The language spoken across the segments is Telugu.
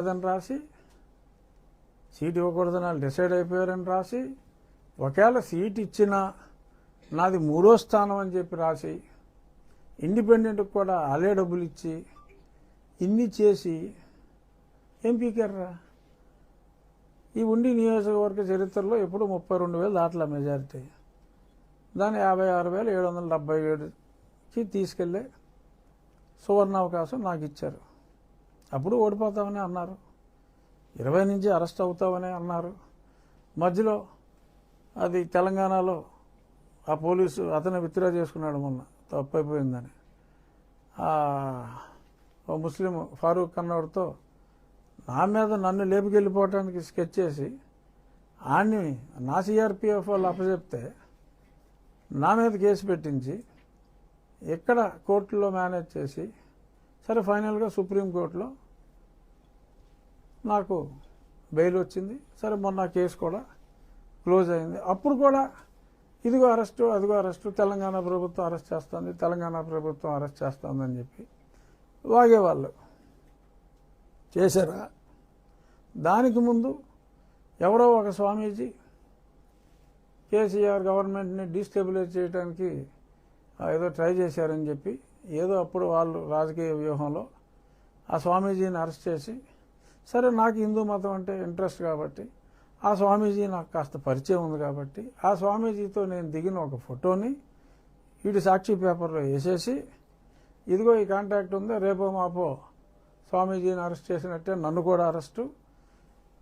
లేదని రాసి, సీట్ ఇవ్వకూడదని వాళ్ళు డిసైడ్ అయిపోయారని రాసి, ఒకవేళ సీట్ ఇచ్చినా నాది 3వ స్థానం అని చెప్పి రాసి, ఇండిపెండెంట్కి కూడా వాళ్ళే డబ్బులు ఇచ్చి ఇన్ని చేసి ఏం పీకారా? ఈ ఉండి నియోజకవర్గ చరిత్రలో ఎప్పుడు 32,000 దాట్ల మెజారిటీ. దాన్ని 56,777కి తీసుకెళ్ళి సువర్ణావకాశం నాకు ఇచ్చారు. అప్పుడు ఓడిపోతామని అన్నారు, 20 నుంచి అరెస్ట్ అవుతామని అన్నారు. మధ్యలో అది తెలంగాణలో ఆ పోలీసు అతను విత్డ్రా చేసుకున్నాడు మొన్న, తప్పైపోయిందని. ఓ ముస్లిం ఫారూక్ అన్నవాడితో నా మీద నన్ను లేపుకెళ్ళిపోవటానికి స్కెచ్ చేసి ఆడిని నా సిఆర్పిఎఫ్ వాళ్ళు అప్పచెప్తే నా మీద కేసు పెట్టించి ఇక్కడ కోర్టులో మేనేజ్ చేసి, సరే ఫైనల్గా సుప్రీంకోర్టులో నాకు బెయిల్ వచ్చింది. సరే మొన్న కేసు కూడా క్లోజ్ అయింది. అప్పుడు కూడా ఇదిగో అరెస్టు, అదిగో అరెస్టు, తెలంగాణ ప్రభుత్వం అరెస్ట్ చేస్తుంది, తెలంగాణ ప్రభుత్వం అరెస్ట్ చేస్తుందని చెప్పి వాగేవాళ్ళు. చేశారా? దానికి ముందు ఎవరో ఒక స్వామీజీ కేసీఆర్ గవర్నమెంట్ని డీస్టెబిలైజ్ చేయడానికి ఏదో ట్రై చేశారని చెప్పి, ఏదో అప్పుడు వాళ్ళు రాజకీయ వ్యూహంలో ఆ స్వామీజీని అరెస్ట్ చేసి, సరే నాకు హిందూ మతం అంటే ఇంట్రెస్ట్ కాబట్టి, ఆ స్వామీజీ నాకు కాస్త పరిచయం ఉంది కాబట్టి, ఆ స్వామీజీతో నేను దిగిన ఒక ఫోటోని వీడి సాక్షి పేపర్లో వేసేసి, ఇదిగో ఈ కాంటాక్ట్ ఉంది, రేపో మాపో స్వామీజీని అరెస్ట్ చేసినట్టే నన్ను కూడా అరెస్టు.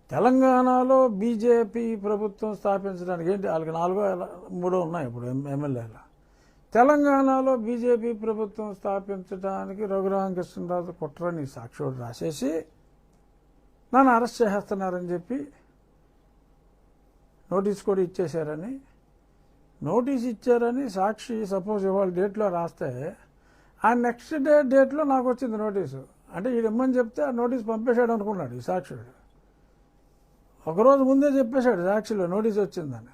తెలంగాణలో బీజేపీ ప్రభుత్వం స్థాపించడానికి ఏంటి, వాళ్ళకి 4 ఉన్నాయి ఇప్పుడు ఎమ్మెల్యేలు. తెలంగాణలో బీజేపీ ప్రభుత్వం స్థాపించడానికి రఘురామకృష్ణరాజు కుట్రని సాక్షుడు రాసేసి నన్ను అరెస్ట్ చేసేస్తున్నారని చెప్పి నోటీస్ కూడా ఇచ్చేశారని, నోటీస్ ఇచ్చారని సాక్షి సపోజ్ ఇవాళ డేట్లో రాస్తే ఆ నెక్స్ట్ డేట్లో నాకు వచ్చింది నోటీసు. అంటే వీడు ఇమ్మని చెప్తే ఆ నోటీస్ పంపేశాడు అనుకున్నాడు ఈ సాక్షుడు. ఒకరోజు ముందే చెప్పేశాడు సాక్షిలో నోటీస్ వచ్చిందని.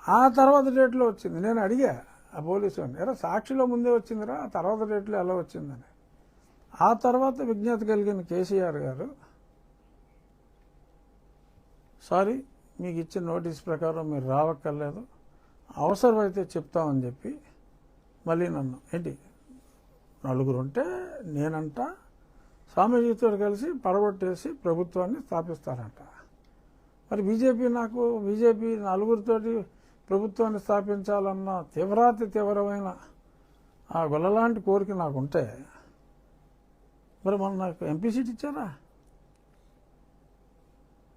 ఆ తర్వాత డేట్లో వచ్చింది. నేను అడిగా ఆ పోలీసు వాడిని, ఎరా సాక్షిలో ముందే వచ్చిందిరా, ఆ తర్వాత డేట్లో ఎలా వచ్చిందని. ఆ తర్వాత విజ్ఞత కలిగిన కేసీఆర్ గారు, సారీ మీకు ఇచ్చిన నోటీస్ ప్రకారం మీరు రావక్కర్లేదు, అవసరమైతే చెప్తామని చెప్పి మళ్ళీ నన్ను ఏంటి 4 ఉంటే నేనంట స్వామీజీతో కలిసి పడగొట్టేసి ప్రభుత్వాన్ని స్థాపిస్తారంట. మరి బీజేపీ 4తోటి ప్రభుత్వాన్ని స్థాపించాలన్న తీవ్రమైన ఆ గొల్లలాంటి కోరిక నాకుంటే మరి మొన్న నాకు ఎంపీ సీట్ ఇచ్చారా?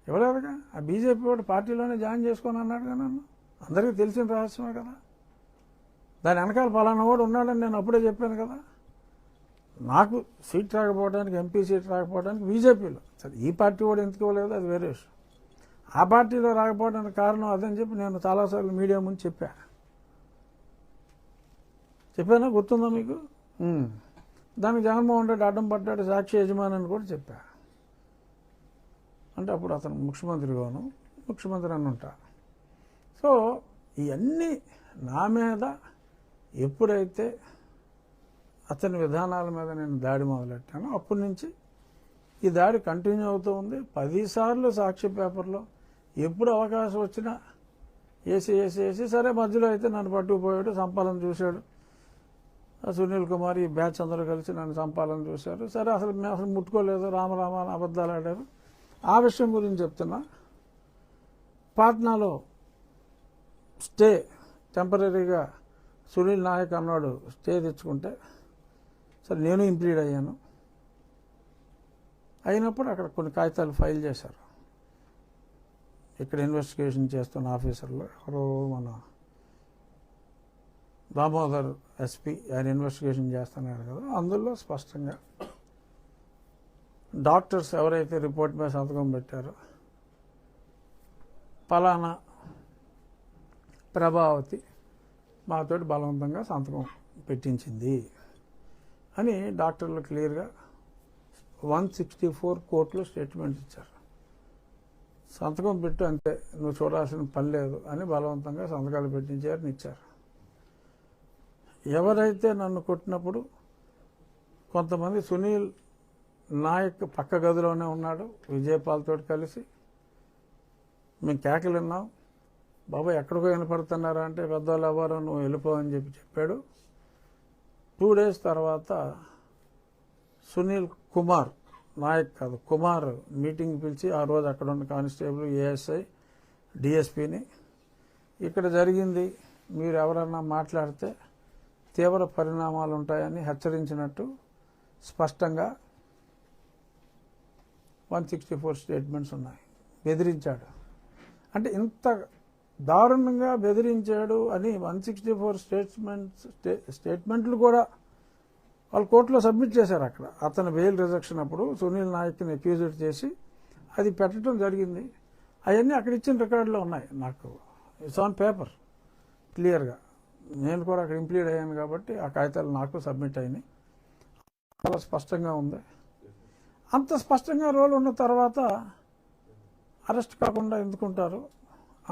ఇవ్వలేదుగా. ఆ బీజేపీ వాడు పార్టీలోనే జాయిన్ చేసుకొని అన్నాడుగా నన్ను. అందరికీ తెలిసిన రహస్యమే కదా. దాని వెనకాల పలానా వాడు ఉన్నాడని నేను అప్పుడే చెప్పాను కదా. నాకు సీట్ రాకపోవడానికి, ఎంపీ సీట్ రాకపోవడానికి బీజేపీలో, సరే ఈ పార్టీ వాడు ఎందుకు ఇవ్వలేదు అది వేరే విషయం. ఆ పార్టీలో రాకపోవడానికి కారణం అదని చెప్పి నేను చాలాసార్లు మీడియా ముందు చెప్పానా, గుర్తుందా మీకు? దానికి జగన్మోహన్ రెడ్డి అడ్డం పడ్డాడు, సాక్షి యజమాని అని కూడా చెప్పా. అంటే అప్పుడు అతను ముఖ్యమంత్రి అని ఉంటా. సో ఇవన్నీ నా మీద ఎప్పుడైతే అతని విధానాల మీద నేను దాడి మొదలెట్టాను, అప్పటి నుంచి ఈ దాడి కంటిన్యూ అవుతూ ఉంది. 10 సార్లు సాక్షి పేపర్లో ఎప్పుడు అవకాశం వచ్చినా వేసి సరే మధ్యలో అయితే నన్ను పట్టుకుపోయాడు, చంపాలని చూశాడు. సునీల్ కుమార్ ఈ బ్యాచ్ అందరూ కలిసి నన్ను చంపాలని చూశారు. సరే అసలు ముట్టుకోలేదు, రామరామ అని అబద్ధాలు ఆడారు. ఆ విషయం గురించి చెప్తున్నా. పాట్నాలో స్టే టెంపరీగా సునీల్ నాయక్ అన్నాడు స్టే తెచ్చుకుంటే, సరే నేను ఇంప్లీడ్ అయ్యాను. అయినప్పుడు అక్కడ కొన్ని కాగితాలు ఫైల్ చేశారు. ఇక్కడ ఇన్వెస్టిగేషన్ చేస్తున్న ఆఫీసర్లు ఎవరో మన దామోదర్ ఎస్పీ, ఆయన ఇన్వెస్టిగేషన్ చేస్తున్నారు కదా. అందులో స్పష్టంగా డాక్టర్స్ ఎవరైతే రిపోర్ట్ మీద సంతకం పెట్టారో, పలానా ప్రభావతి మాతోటి బలవంతంగా సంతకం పెట్టించింది అని డాక్టర్లు క్లియర్గా 164 కోర్టులో స్టేట్మెంట్ ఇచ్చారు. సంతకం పెట్టు అంతే, నువ్వు చూడాల్సిన పని లేదు అని బలవంతంగా సంతకాలు పెట్టించారని ఇచ్చారు. ఎవరైతే నన్ను కొట్టినప్పుడు కొంతమంది సునీల్ నాయక్ పక్క గదిలోనే ఉన్నాడు విజయపాల్తో కలిసి. మేము కేకలు విన్నాం. బాబాయ్ ఎక్కడికో వినపడుతున్నారా అంటే పెద్దవాళ్ళు ఎవరు నువ్వు వెళ్ళిపో అని చెప్పాడు. 2 days తర్వాత సునీల్ కుమార్, నాయక్ కాదు కుమార్, మీటింగ్ పిలిచి ఆ రోజు అక్కడ ఉన్న కానిస్టేబుల్, ఏఎస్ఐ, డిఎస్పీని ఇక్కడ జరిగింది, మీరు ఎవరన్నా మాట్లాడితే తీవ్ర పరిణామాలు ఉంటాయని హెచ్చరించినట్టు స్పష్టంగా 164 స్టేట్మెంట్స్ ఉన్నాయి. బెదిరించాడు. అంటే ఇంత దారుణంగా బెదిరించాడు అని 164 స్టేట్మెంట్లు కూడా వాళ్ళు కోర్టులో సబ్మిట్ చేశారు. అక్కడ అతను బెయిల్ రిజెక్షన్ అప్పుడు సునీల్ నాయక్ని అక్యూజ్డ్ చేసి అది పెట్టడం జరిగింది. అవన్నీ అక్కడ ఇచ్చిన రికార్డులో ఉన్నాయి. నాకు ఇట్స్ ఆన్ పేపర్ క్లియర్గా. నేను కూడా అక్కడ ఇంప్లీడ్ అయ్యాను కాబట్టి ఆ కాగితాలు నాకు సబ్మిట్ అయినాయి. చాలా స్పష్టంగా ఉంది. అంత స్పష్టంగా రోల్ ఉన్న తర్వాత అరెస్ట్ కాకుండా ఎందుకుంటారు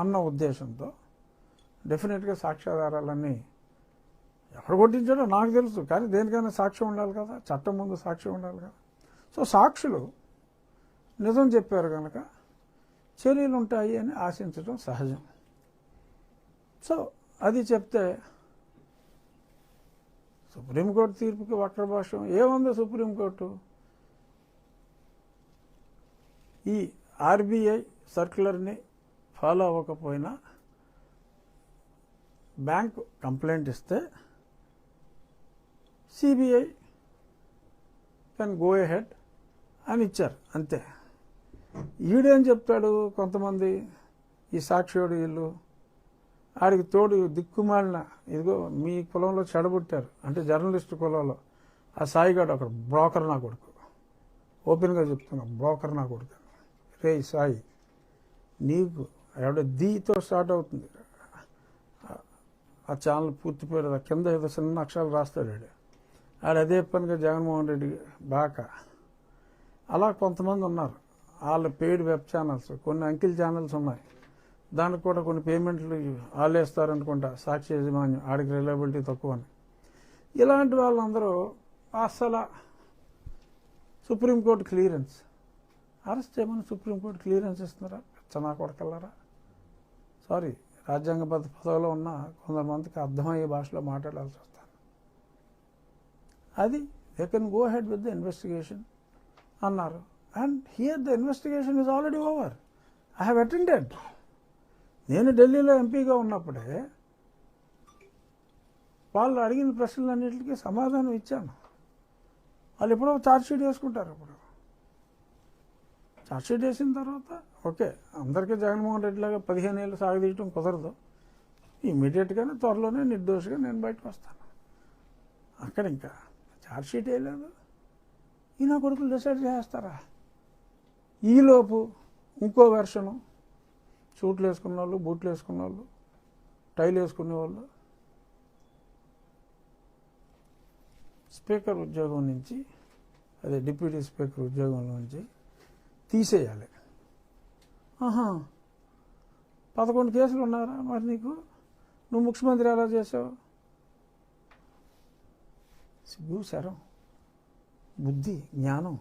అన్న ఉద్దేశంతో డెఫినెట్గా సాక్ష్యాధారాలన్నీ ఎక్కడ కొట్టించాడో నాకు తెలుసు. కానీ దేనికైనా సాక్ష్యం ఉండాలి కదా, చట్టం ముందు సాక్ష్యం ఉండాలి కదా. సో సాక్షులు నిజం చెప్పారు కనుక చర్యలు ఉంటాయి అని ఆశించడం సహజం. సో అది చెప్తే సుప్రీంకోర్టు తీర్పుకి వక్రభాష్యం ఏముందో. సుప్రీంకోర్టు ఈ ఆర్బీఐ సర్క్యులర్ని ఫాలో అవ్వకపోయినా బ్యాంకు కంప్లైంట్ ఇస్తే సిబిఐ కెన్ గో ఎహెడ్ అని ఇచ్చారు అంతే. ఈడేం చెప్తాడు, కొంతమంది ఈ సాక్షియోడు వీళ్ళు ఆడికి తోడు దిక్కుమాలిన ఇదిగో మీ కులంలో చెడబుట్టారు అంటే జర్నలిస్టు కులంలో ఆ సాయిగాడు అక్కడ బ్రోకర్ నా కొడుకు, ఓపెన్గా చెప్తున్నా బ్రోకర్ నా కొడుకు. రే సాయి నీకు ఎవడ దీతో స్టార్ట్ అవుతుంది ఆ ఛానల్ పూర్తి పేరు, కింద ఏదో చిన్న అక్షరాలు రాస్తాడు ఆడు అదే పనిగా జగన్మోహన్ రెడ్డి బాగా. అలా కొంతమంది ఉన్నారు. వాళ్ళ పెయిడ్ వెబ్ ఛానల్స్, కొన్ని అంకిల్ ఛానల్స్ ఉన్నాయి. దానికి కూడా కొన్ని పేమెంట్లు ఆలేస్తారనుకుంటా సాక్షి యజమాన్యం, ఆడికి రిలయబిలిటీ తక్కువ అని. ఇలాంటి వాళ్ళందరూ అసలు సుప్రీంకోర్టు క్లియరెన్స్ అరెస్ట్ చేయమని సుప్రీంకోర్టు క్లియరెన్స్ ఇస్తున్నారా? చనా కొడకల్లారా. సారీ, రాజ్యాంగబద్ధ పదవిలో ఉన్న కొంతమందికి అర్థమయ్యే భాషలో మాట్లాడాల్సి వస్తాను. అది they can go ahead with the investigation అన్నారు. And here the investigation is already over. I have attended. నేను ఢిల్లీలో ఎంపీగా ఉన్నప్పుడే వాళ్ళు అడిగిన ప్రశ్నలన్నింటికి సమాధానం ఇచ్చాను. వాళ్ళు ఎప్పుడో ఛార్జ్షీట్ వేసుకుంటారు. ఇప్పుడు ఛార్జ్షీట్ వేసిన తర్వాత ఓకే, అందరికీ జగన్మోహన్ రెడ్డి లాగా 15 ఏళ్ళు సాగదీయటం కుదరదు. ఇమీడియట్గానే త్వరలోనే నిర్దోషిగా నేను బయటకు వస్తాను. అక్కడ ఇంకా ఛార్జ్షీట్ వేయలేదు, ఈ నా కొడుకులు డిసైడ్ చేస్తారా? ఈలోపు ఇంకో వెర్షను, సూట్లు వేసుకున్న వాళ్ళు, బూట్లు వేసుకున్న వాళ్ళు, టైలు వేసుకునే వాళ్ళు స్పీకర్ ఉద్యోగం నుంచి, అదే డిప్యూటీ స్పీకర్ ఉద్యోగం నుంచి తీసేయాలి. 11 కేసులు ఉన్నారా మరి నీకు? నువ్వు ముఖ్యమంత్రి ఎలా చేసావు? సిగ్గు, శరం, బుద్ధి, జ్ఞానం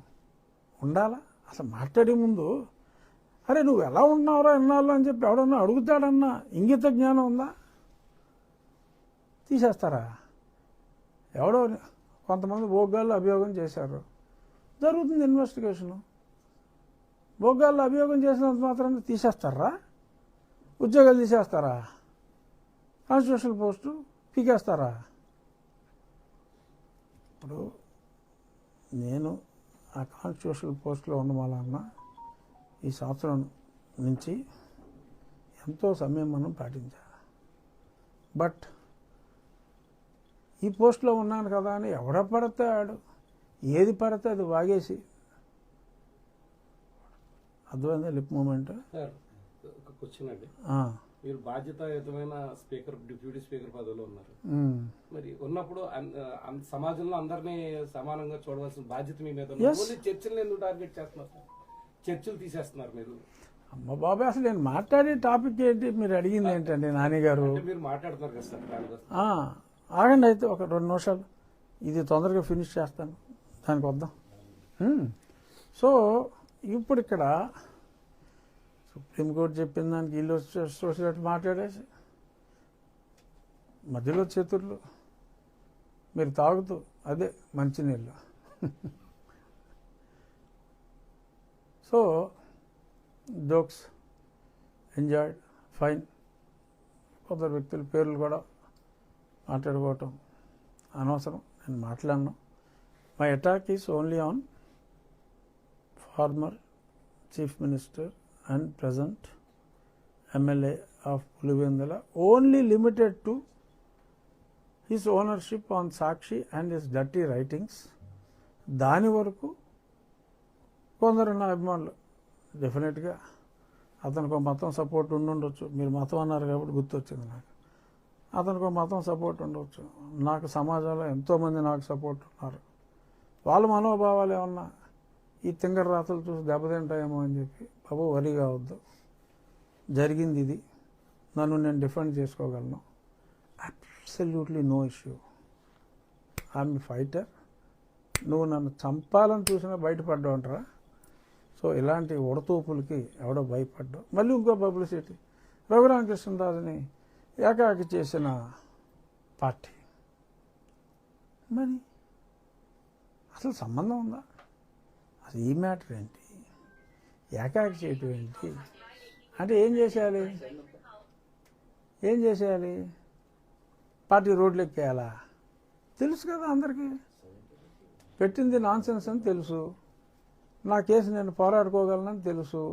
ఉండాలా? అసలు మాట్లాడే ముందు అరే నువ్వు ఎలా ఉన్నావురా ఎన్నాళ్ళు అని చెప్పి ఎవడన్నా అడుగుతాడన్నా ఇంగిత జ్ఞానం ఉందా? తీసేస్తారా? ఎవడో కొంతమంది భోగాల్లో అభియోగం చేశారు, జరుగుతుంది ఇన్వెస్టిగేషను. భోగాల్లో అభియోగం చేసినంత మాత్రాన్ని తీసేస్తారా? ఉద్యోగాలు తీసేస్తారా? Constitutional post పీకేస్తారా? ఇప్పుడు నేను ఆ కాన్స్టిట్యూషనల్ పోస్టులో ఉండమన్నా ఈ సంవత్సరం నుంచి ఎంతో సంయమనం పాటించా. బట్ ఈ పోస్టులో ఉన్నాను కదా అని ఎవడ పడితే ఆడు ఏది పడితే అది వాగేసి అర్థమైందా? Lip movement. క్వశ్చన్ అండి, మీరు బాధ్యతాయుతమైన స్పీకర్, డిప్యూటీ స్పీకర్ పదవిలో ఉన్నారు. మరి ఉన్నప్పుడు సమాజంలో అందరినీ సమానంగా చూడవలసిన బాధ్యత మీ మీద. చర్చలు ఎందుకు టార్గెట్ చేస్తున్నారు? చర్చలు తీసేస్తున్నారు మీరు. అమ్మ బాబాయ్, అసలు నేను మాట్లాడే టాపిక్ ఏంటి? మీరు అడిగింది ఏంటండి నాని గారు? మీరు మాట్లాడుతున్నారు కదా సార్ దానికోసం. ఆగండి అయితే ఒక 2 నిమిషాలు, ఇది తొందరగా ఫినిష్ చేస్తాను, దానికి వద్దాం. సో ఇప్పుడు ఇక్కడ సుప్రీంకోర్టు చెప్పిన దానికి వీళ్ళు వచ్చేటట్టు మాట్లాడేసి మధ్యలో చేతుర్లు మీరు తాగుతూ అదే మంచినీళ్ళు. So jokes enjoyed, fine. కొందరు వ్యక్తుల పేర్లు కూడా మాట్లాడుకోవటం అనవసరం, నేను మాట్లాడను. My attack is only on former chief minister and present MLA of Pulivendula, only limited to his ownership on Sakshi and his dirty writings. దాని వరకు కొందరు నా అభిమానులు డెఫినెట్గా అతనికి ఒక మతం సపోర్ట్ ఉండుండొచ్చు. మీరు మతం అన్నారు కాబట్టి గుర్తొచ్చింది నాకు. అతనికి ఒక మతం సపోర్ట్ ఉండవచ్చు. నాకు సమాజంలో ఎంతోమంది నాకు సపోర్ట్ ఉన్నారు. వాళ్ళ మనోభావాలు ఏమన్నా ఈ తింగర రాతలు చూసి దెబ్బతింటాయేమో అని చెప్పి బాబు వరి కావద్దు. జరిగింది ఇది, నన్ను నేను డిఫెండ్ చేసుకోగలను. Absolutely no issue. I'm fighter. నువ్వు నన్ను చంపాలని చూసినా బయటపడ్డావు అంటారా? సో ఇలాంటి ఉడతూపులకి ఎవడో భయపడ్డావు. మళ్ళీ ఇంకో పబ్లిసిటీ, రఘురామకృష్ణరాజుని ఏకాకి చేసిన పార్టీ. మరి అసలు సంబంధం ఉందా? అసలు ఈ మ్యాటర్ ఏంటి? ఏకాకి చేయటం ఏంటి? అంటే ఏం చేసేయాలి? ఏం చేసేయాలి? పార్టీ రోడ్లు ఎక్కేయాలా? తెలుసు కదా అందరికీ, పెట్టింది నాన్ సెన్స్ అని తెలుసు. నా కేసు నేను పోరాడుకోగలనని తెలుసు.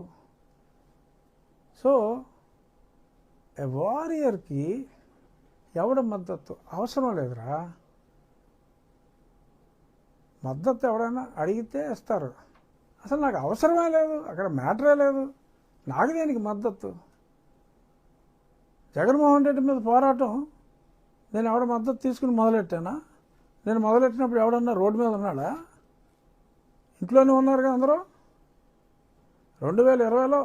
సో ఎ వారియర్కి ఎవడ మద్దతు అవసరం లేదురా. మద్దతు ఎవడైనా అడిగితే ఇస్తారు. అసలు నాకు అవసరమే లేదు, అక్కడ మ్యాటరే లేదు. నాకు దేనికి మద్దతు? జగన్మోహన్ రెడ్డి మీద పోరాటం నేను ఎవడ మద్దతు తీసుకుని మొదలెట్టానా? నేను మొదలెట్టినప్పుడు ఎవడన్నా రోడ్డు మీద ఉన్నాడా? ఇంట్లోనే ఉన్నారుగా అందరూ. 2020లో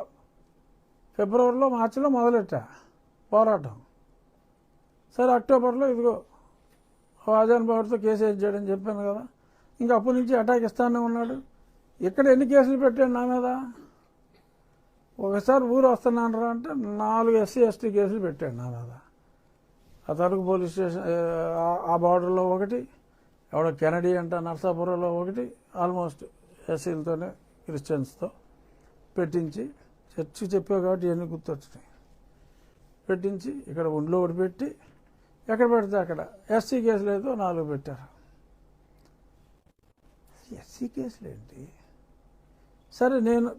ఫిబ్రవరిలో మార్చిలో మొదలెట్టా పోరాటం. సరే అక్టోబర్లో ఇదిగో ఆజాన్ బాబుతో కేసు వేయించాడని చెప్పాను కదా. ఇంకా అప్పటి నుంచి అటాక్ ఇస్తానే ఉన్నాడు. ఇక్కడ ఎన్ని కేసులు పెట్టాడు నా మీద? ఒకసారి ఊరు వస్తున్నాను రా అంటే 4 SC ST కేసులు పెట్టాడు నా మీద. ఆ తరకు పోలీస్ స్టేషన్ ఆ బార్డర్లో ఒకటి, ఎవడో కెనడీ అంట నర్సాపురంలో ఒకటి, ఆల్మోస్ట్ ఎస్సీలతోనే క్రిస్టియన్స్తో పెట్టించి, చర్చి చెప్పావు కాబట్టి ఇవన్నీ గుర్తొచ్చినాయి. పెట్టించి ఇక్కడ ఒంట్లో ఒకటి పెట్టి ఎక్కడ పెడితే అక్కడ SC కేసులు అయితే 4 పెట్టారు. SC కేసులు ఏంటి? సరే నేను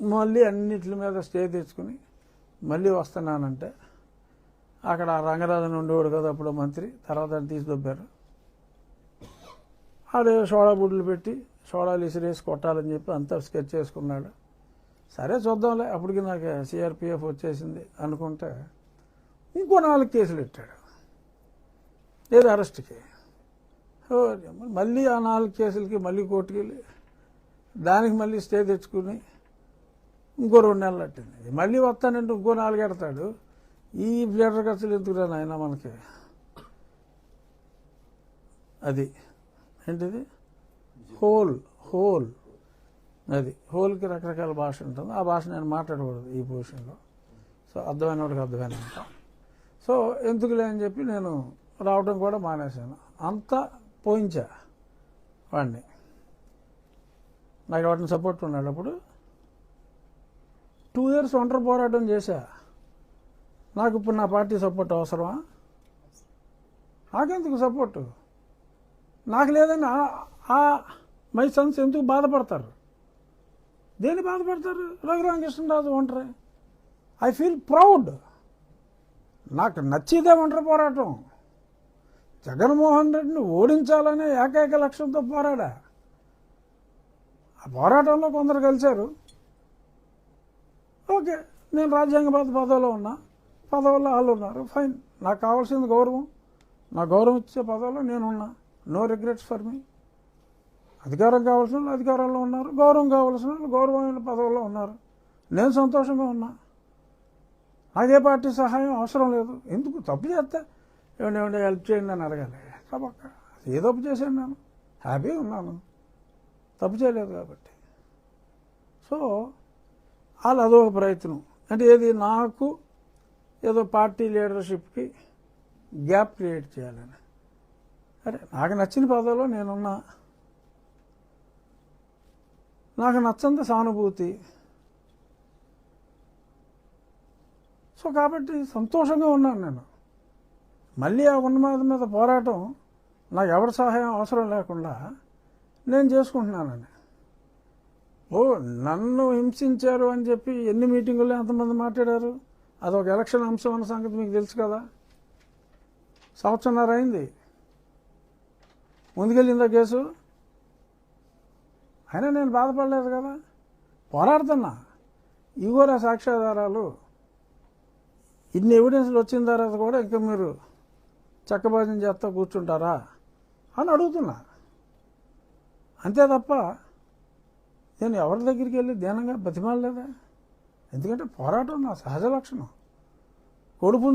మళ్ళీ అన్నిటి మీద స్టే తెచ్చుకుని మళ్ళీ వస్తున్నానంటే అక్కడ రంగరాజన్ ఉండేవాడు కదా అప్పుడు మంత్రి, తర్వాత తీసి దొబ్బారు. ఆడే సోడా బుడ్లు పెట్టి సోడాలు ఇసిరేసి కొట్టాలని చెప్పి అంతా స్కెచ్ చేసుకున్నాడు. సరే చూద్దాంలే, అప్పటికి నాకు CRPF వచ్చేసింది అనుకుంటే ఇంకో 4 కేసులు పెట్టాడు. లేదు అరెస్ట్కి. మళ్ళీ ఆ 4 కేసులకి మళ్ళీ కోర్టుకి వెళ్ళి దానికి మళ్ళీ స్టే తెచ్చుకుని ఇంకో 2 నెలలు పట్టింది. మళ్ళీ వస్తానంటే ఇంకో 4 ఎడతాడు. ఈ లీటర్ ఖర్చులు ఎందుకురా నాయన మనకి? అది ఏంటిది? హోల్ అది హోల్కి రకరకాల భాష ఉంటుంది. ఆ భాష నేను మాట్లాడకూడదు ఈ పొజిషన్లో. సో అర్థమైన వాడికి అర్థమైనంత. సో ఎందుకులే అని చెప్పి నేను రావడం కూడా మానేశాను. అంతా పోయించా వాడిని. నాకు వాటిని సపోర్ట్ ఉన్నాడు. అప్పుడు 2 years ఒంటరి పోరాటం చేశా. నాకు ఇప్పుడు నా పార్టీ సపోర్ట్ అవసరమా? నాకెందుకు సపోర్టు? నాకు లేదని మై సన్స్ ఎందుకు బాధపడతారు? దేని బాధపడతారు? రఘురామకృష్ణరాజు ఒంటరి. I feel proud. నాకు నచ్చిదే ఒంటరి పోరాటం. జగన్మోహన్ రెడ్డిని ఓడించాలనే ఏకైక లక్ష్యంతో పోరాడా. ఆ పోరాటంలో కొందరు కలిశారు. ఓకే, నేను రాజ్యాంగబద్ధ పదవిలో ఉన్నా, పదవుల్లో వాళ్ళు ఉన్నారు, ఫైన్. నాకు కావాల్సింది గౌరవం. నా గౌరవం ఇచ్చే పదవిలో నేనున్నా. No regrets for me. అధికారం కావాల్సిన వాళ్ళు అధికారంలో ఉన్నారు, గౌరవం కావాల్సిన వాళ్ళు గౌరవమైన పదవుల్లో ఉన్నారు. నేను సంతోషంగా ఉన్నా. నాకే పార్టీ సహాయం అవసరం లేదు. ఎందుకు? తప్పు చేస్తే ఏమంటే హెల్ప్ చేయండి అని అడగాలి. తప్పక ఏ తప్పు చేశాను? నేను హ్యాపీగా ఉన్నాను, తప్పు చేయలేదు కాబట్టి. సో వాళ్ళు అదొక ప్రయత్నం. అంటే ఏది నాకు ఏదో పార్టీ లీడర్షిప్కి గ్యాప్ క్రియేట్ చేయాలని. అరే నాకు నచ్చిన పదవిలో నేనున్నా, నాకు నచ్చంత సానుభూతి. సో కాబట్టి సంతోషంగా ఉన్నాను నేను. మళ్ళీ ఆ ఉన్నమాద మీద పోరాటం నాకు ఎవరి సహాయం అవసరం లేకుండా నేను చేసుకుంటున్నానండి. ఓ నన్ను హింసించారు అని చెప్పి ఎన్ని మీటింగుల్లో ఎంతమంది మాట్లాడారు. అదొక ఎలక్షన్ అంశం అన్న సంగతి మీకు తెలుసు కదా. సంవత్సరంన్నర అయింది ముందుకెళ్ళిందా కేసు. అయినా నేను బాధపడలేదు కదా, పోరాడుతున్నా. ఇగోరా సాక్ష్యాధారాలు, ఇన్ని ఎవిడెన్స్లు వచ్చిన తర్వాత కూడా ఇంకా మీరు చక్కబాజం చేస్తా కూర్చుంటారా అని అడుగుతున్నా. అంతే తప్ప నేను ఎవరి దగ్గరికి వెళ్ళి దీనంగా బతిమాలలేదా. ఎందుకంటే పోరాటం నా సహజ లక్షణం. కొడుపు